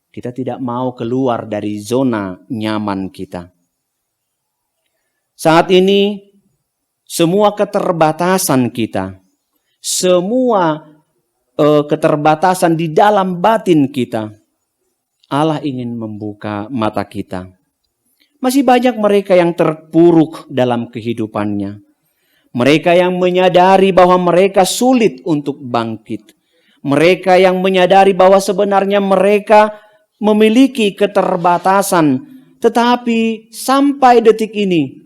Kita tidak mau keluar dari zona nyaman kita. Saat ini, semua keterbatasan kita, semua keterbatasan di dalam batin kita, Allah ingin membuka mata kita. Masih banyak mereka yang terpuruk dalam kehidupannya. Mereka yang menyadari bahwa mereka sulit untuk bangkit. Mereka yang menyadari bahwa sebenarnya mereka memiliki keterbatasan. Tetapi sampai detik ini,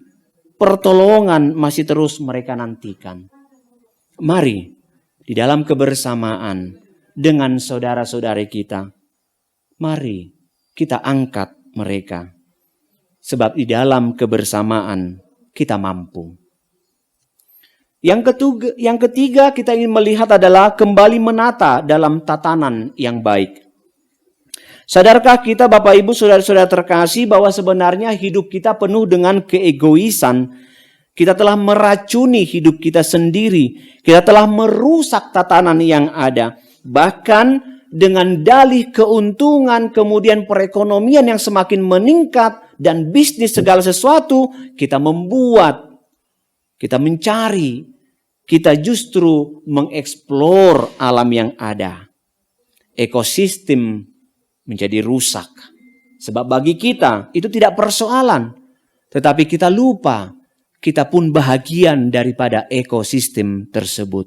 pertolongan masih terus mereka nantikan. Mari, di dalam kebersamaan dengan saudara-saudari kita, mari kita angkat mereka. Sebab di dalam kebersamaan kita mampu. Yang ketiga kita ingin melihat adalah kembali menata dalam tatanan yang baik. Sadarkah kita Bapak Ibu Saudara-saudara terkasih bahwa sebenarnya hidup kita penuh dengan keegoisan. Kita telah meracuni hidup kita sendiri. Kita telah merusak tatanan yang ada. Bahkan dengan dalih keuntungan, kemudian perekonomian yang semakin meningkat, dan bisnis segala sesuatu, kita membuat, kita mencari, kita justru mengeksplor alam yang ada. Ekosistem menjadi rusak. Sebab bagi kita itu tidak persoalan. Tetapi kita lupa, kita pun bahagian daripada ekosistem tersebut.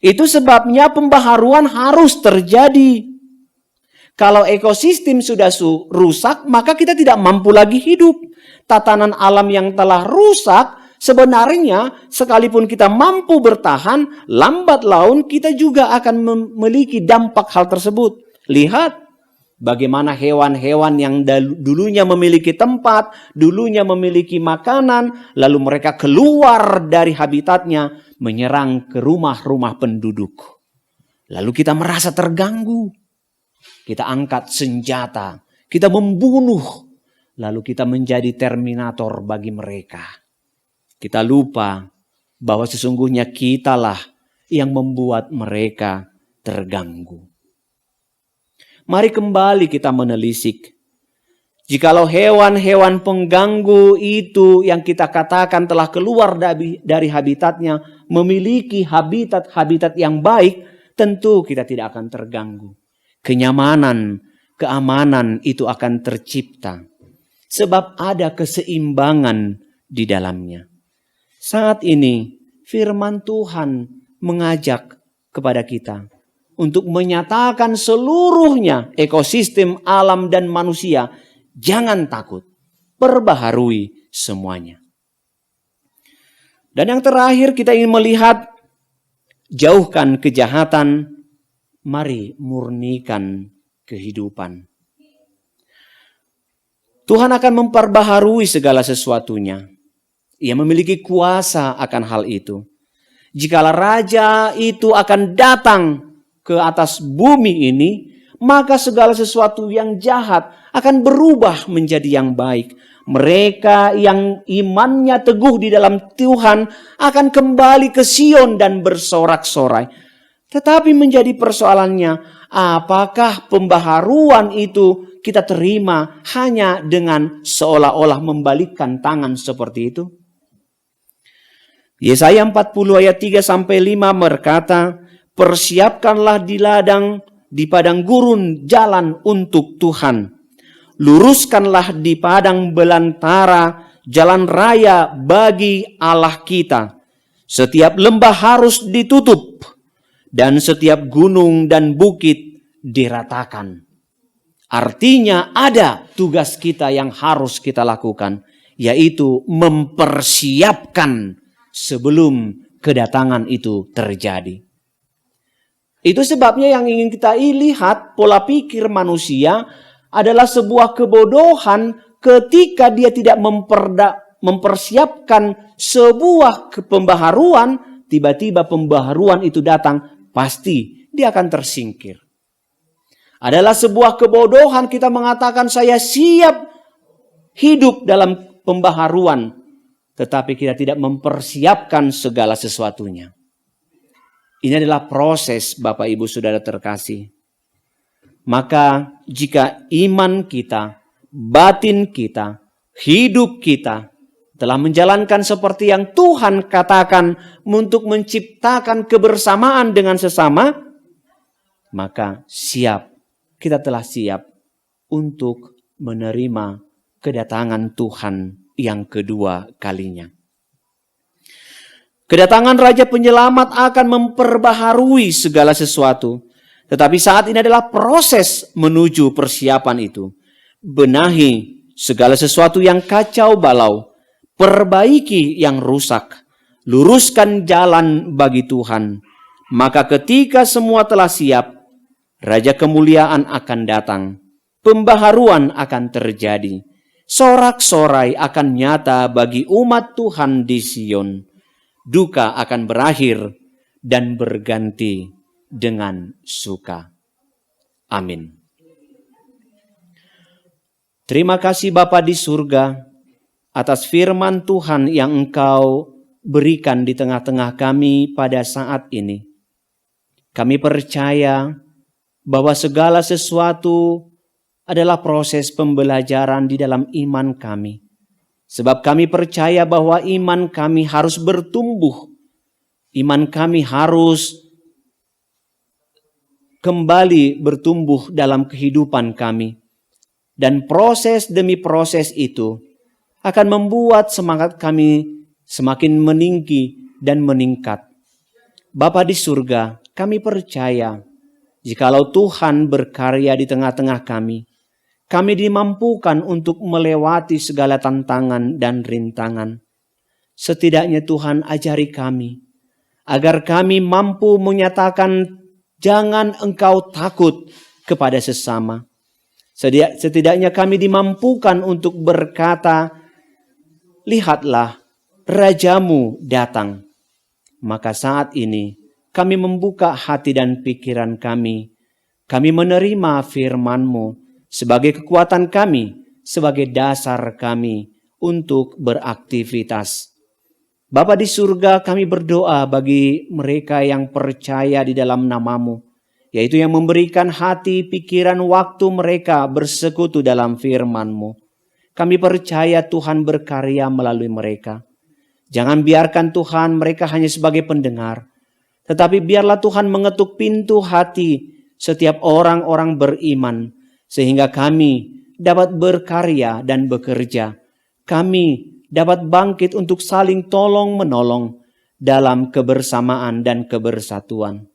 Itu sebabnya pembaharuan harus terjadi. Kalau ekosistem sudah rusak, maka kita tidak mampu lagi hidup. Tatanan alam yang telah rusak, sebenarnya sekalipun kita mampu bertahan, lambat laun kita juga akan memiliki dampak hal tersebut. Lihat bagaimana hewan-hewan yang dulunya memiliki tempat, dulunya memiliki makanan, lalu mereka keluar dari habitatnya, menyerang ke rumah-rumah penduduk. Lalu kita merasa terganggu. Kita angkat senjata, kita membunuh, lalu kita menjadi terminator bagi mereka. Kita lupa bahwa sesungguhnya kitalah yang membuat mereka terganggu. Mari kembali kita menelisik. Jikalau hewan-hewan pengganggu itu yang kita katakan telah keluar dari habitatnya, memiliki habitat-habitat yang baik, tentu kita tidak akan terganggu. Kenyamanan, keamanan itu akan tercipta. Sebab ada keseimbangan di dalamnya. Saat ini firman Tuhan mengajak kepada kita untuk menyatakan seluruhnya ekosistem alam dan manusia. Jangan takut, perbaharui semuanya. Dan yang terakhir kita ingin melihat, jauhkan kejahatan, mari murnikan kehidupan. Tuhan akan memperbaharui segala sesuatunya. Ia memiliki kuasa akan hal itu. Jikalau raja itu akan datang ke atas bumi ini, maka segala sesuatu yang jahat akan berubah menjadi yang baik. Mereka yang imannya teguh di dalam Tuhan akan kembali ke Sion dan bersorak-sorai. Tetapi menjadi persoalannya, apakah pembaharuan itu kita terima hanya dengan seolah-olah membalikkan tangan seperti itu? Yesaya 40 ayat 3-5 berkata, persiapkanlah di padang gurun jalan untuk Tuhan. Luruskanlah di padang belantara jalan raya bagi Allah kita. Setiap lembah harus ditutup dan setiap gunung dan bukit diratakan. Artinya ada tugas kita yang harus kita lakukan, yaitu mempersiapkan sebelum kedatangan itu terjadi. Itu sebabnya yang ingin kita lihat, pola pikir manusia adalah sebuah kebodohan ketika dia tidak mempersiapkan sebuah pembaharuan, tiba-tiba pembaharuan itu datang, pasti dia akan tersingkir. Adalah sebuah kebodohan kita mengatakan saya siap hidup dalam pembaharuan, tetapi kita tidak mempersiapkan segala sesuatunya. Ini adalah proses, Bapak Ibu Saudara terkasih. Maka jika iman kita, batin kita, hidup kita telah menjalankan seperti yang Tuhan katakan untuk menciptakan kebersamaan dengan sesama, maka kita telah siap untuk menerima kedatangan Tuhan yang kedua kalinya. Kedatangan Raja Penyelamat akan memperbaharui segala sesuatu. Tetapi saat ini adalah proses menuju persiapan itu. Benahi segala sesuatu yang kacau balau. Perbaiki yang rusak. Luruskan jalan bagi Tuhan. Maka ketika semua telah siap, Raja Kemuliaan akan datang. Pembaharuan akan terjadi. Sorak-sorai akan nyata bagi umat Tuhan di Sion. Duka akan berakhir dan berganti dengan suka. Amin. Terima kasih Bapa di surga atas firman Tuhan yang Engkau berikan di tengah-tengah kami pada saat ini. Kami percaya bahwa segala sesuatu adalah proses pembelajaran di dalam iman kami. Sebab kami percaya bahwa iman kami harus bertumbuh. Iman kami harus kembali bertumbuh dalam kehidupan kami. Dan proses demi proses itu akan membuat semangat kami semakin meninggi dan meningkat. Bapa di surga, kami percaya jikalau Tuhan berkarya di tengah-tengah kami dimampukan untuk melewati segala tantangan dan rintangan. Setidaknya Tuhan ajari kami, agar kami mampu menyatakan jangan engkau takut kepada sesama. Setidaknya kami dimampukan untuk berkata, lihatlah Rajamu datang. Maka saat ini kami membuka hati dan pikiran kami. Kami menerima firman-Mu sebagai kekuatan kami, sebagai dasar kami untuk beraktivitas. Bapa di surga, kami berdoa bagi mereka yang percaya di dalam nama-Mu, yaitu yang memberikan hati, pikiran, waktu mereka bersekutu dalam firman-Mu. Kami percaya Tuhan berkarya melalui mereka. Jangan biarkan Tuhan mereka hanya sebagai pendengar, tetapi biarlah Tuhan mengetuk pintu hati setiap orang-orang beriman, sehingga kami dapat berkarya dan bekerja. Kami dapat bangkit untuk saling tolong-menolong dalam kebersamaan dan kebersatuan.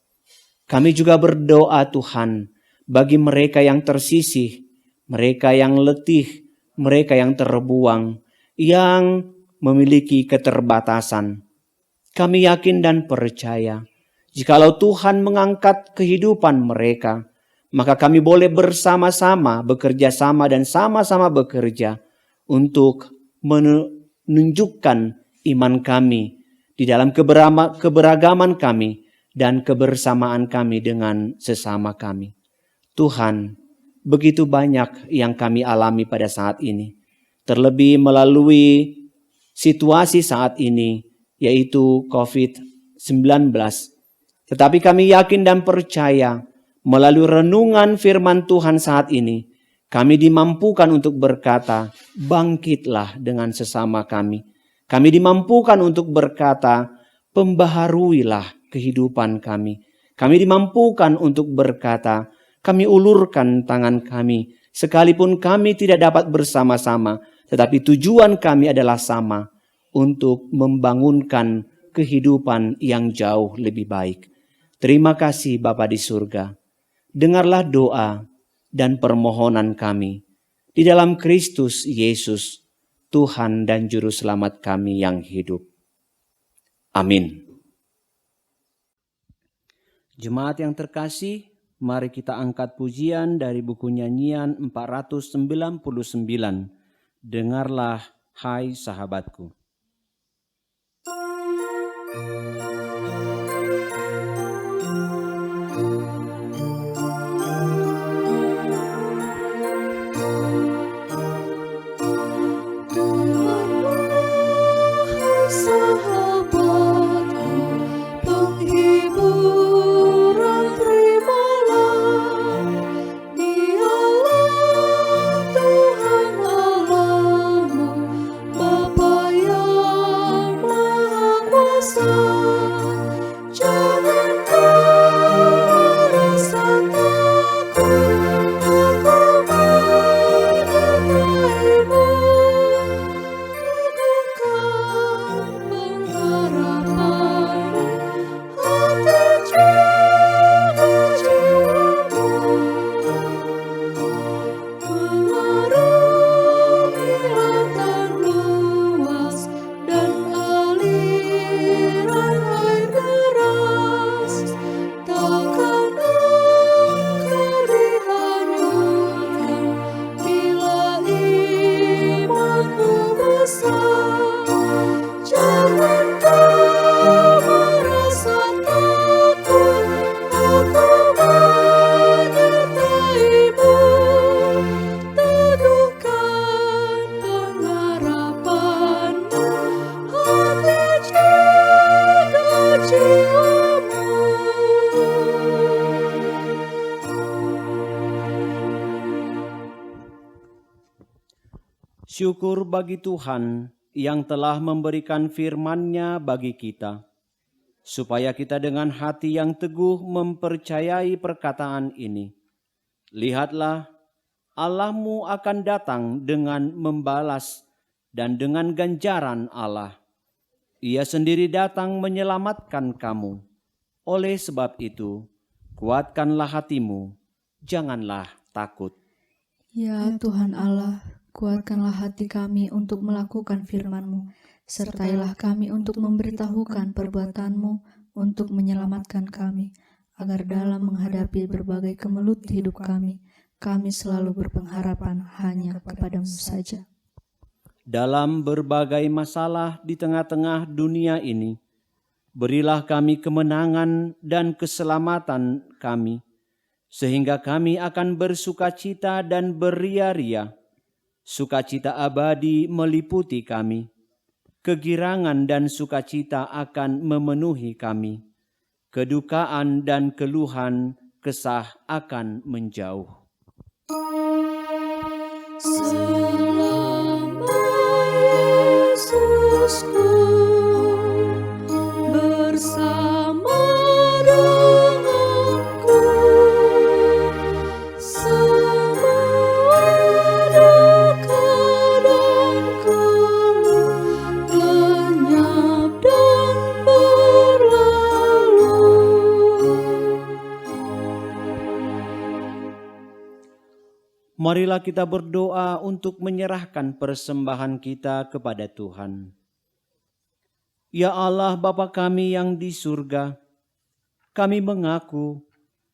Kami juga berdoa Tuhan bagi mereka yang tersisih, mereka yang letih, mereka yang terbuang, yang memiliki keterbatasan. Kami yakin dan percaya, jikalau Tuhan mengangkat kehidupan mereka, maka kami boleh bersama-sama bekerja sama dan sama-sama bekerja untuk menunjukkan iman kami di dalam keberagaman kami dan kebersamaan kami dengan sesama kami. Tuhan, begitu banyak yang kami alami pada saat ini. Terlebih melalui situasi saat ini, yaitu COVID-19. Tetapi kami yakin dan percaya, melalui renungan firman Tuhan saat ini, kami dimampukan untuk berkata, bangkitlah dengan sesama kami. Kami dimampukan untuk berkata, pembaharuilah kehidupan kami. Kami dimampukan untuk berkata, kami ulurkan tangan kami, sekalipun kami tidak dapat bersama-sama, tetapi tujuan kami adalah sama, untuk membangunkan kehidupan yang jauh lebih baik. Terima kasih Bapa di surga. Dengarlah doa dan permohonan kami di dalam Kristus Yesus, Tuhan dan Juru Selamat kami yang hidup. Amin. Jemaat yang terkasih, mari kita angkat pujian dari buku nyanyian 499. Dengarlah, hai sahabatku. Jangan kau merasa takut, aku menyertaimu. Teguhkan pengharapanmu, hati jiwa jiwamu. Mengarungi lautan luas dan aliran air deras, takkan engkau dihanyutkan bila imanmu besar. Jangan kau merasa takut, aku menyertaimu. Teguhkan pengharapanmu, hati jaga jiwamu. Syukur bagi Tuhan yang telah memberikan firman-Nya bagi kita, supaya kita dengan hati yang teguh mempercayai perkataan ini. Lihatlah, Allahmu akan datang dengan membalas dan dengan ganjaran Allah. Ia sendiri datang menyelamatkan kamu. Oleh sebab itu, kuatkanlah hatimu, janganlah takut. Ya Tuhan Allah, kuatkanlah hati kami untuk melakukan firman-Mu. Sertailah kami untuk memberitahukan perbuatan-Mu, untuk menyelamatkan kami, agar dalam menghadapi berbagai kemelut hidup kami selalu berpengharapan hanya kepada-Mu saja. Dalam berbagai masalah di tengah-tengah dunia ini, berilah kami kemenangan dan keselamatan kami, sehingga kami akan bersukacita dan beria-ria. Sukacita abadi meliputi kami. Kegirangan dan sukacita akan memenuhi kami. Kedukaan dan keluhan kesah akan menjauh. Selama Yesusku bersama denganku, semua duka dan keluh lenyap dan berlalu. Marilah kita berdoa untuk menyerahkan persembahan kita kepada Tuhan. Ya Allah Bapa kami yang di surga, kami mengaku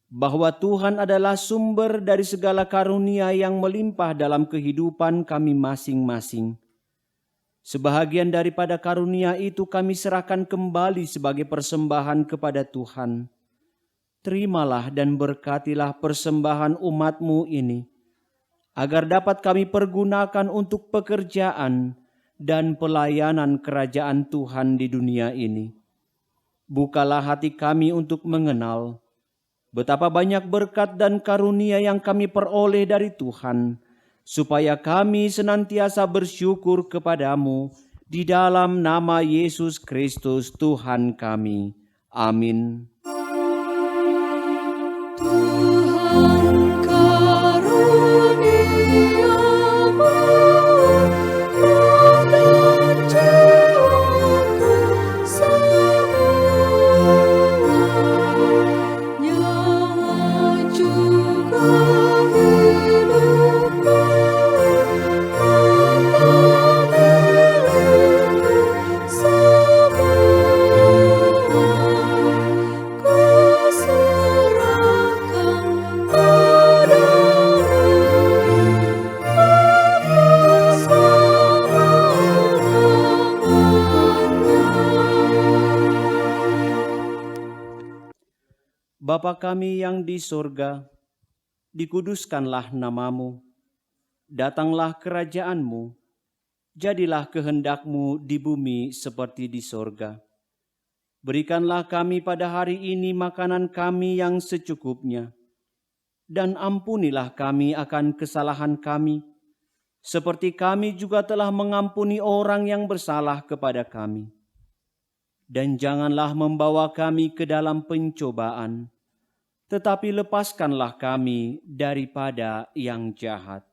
bahwa Tuhan adalah sumber dari segala karunia yang melimpah dalam kehidupan kami masing-masing. Sebahagian daripada karunia itu kami serahkan kembali sebagai persembahan kepada Tuhan. Terimalah dan berkatilah persembahan umat-Mu ini, agar dapat kami pergunakan untuk pekerjaan dan pelayanan kerajaan Tuhan di dunia ini. Bukalah hati kami untuk mengenal betapa banyak berkat dan karunia yang kami peroleh dari Tuhan, supaya kami senantiasa bersyukur kepadamu di dalam nama Yesus Kristus Tuhan kami. Amin. Tuhan karuniamu, roh dan jiwaku semuanya, juga hidupku, harta milikku semua, ku serahkan padamu, bersama dengannya. Bapa kami yang di sorga, dikuduskanlah namamu, datanglah kerajaan-Mu, jadilah kehendak-Mu di bumi seperti di sorga. Berikanlah kami pada hari ini makanan kami yang secukupnya, dan ampunilah kami akan kesalahan kami, seperti kami juga telah mengampuni orang yang bersalah kepada kami. dan janganlah membawa kami ke dalam pencobaan, tetapi lepaskanlah kami daripada yang jahat.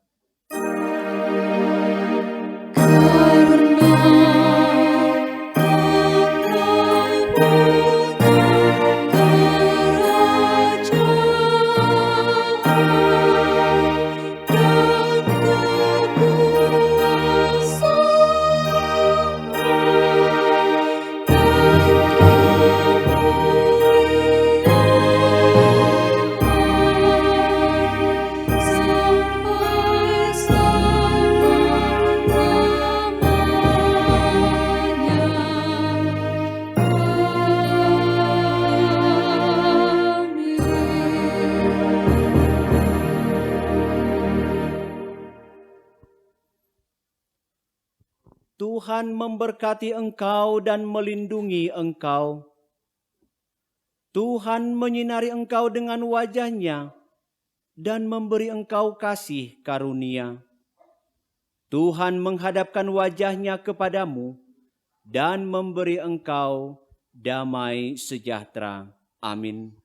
Tuhan memberkati engkau dan melindungi engkau. Tuhan menyinari engkau dengan wajah-Nya dan memberi engkau kasih karunia. Tuhan menghadapkan wajah-Nya kepadamu dan memberi engkau damai sejahtera. Amin.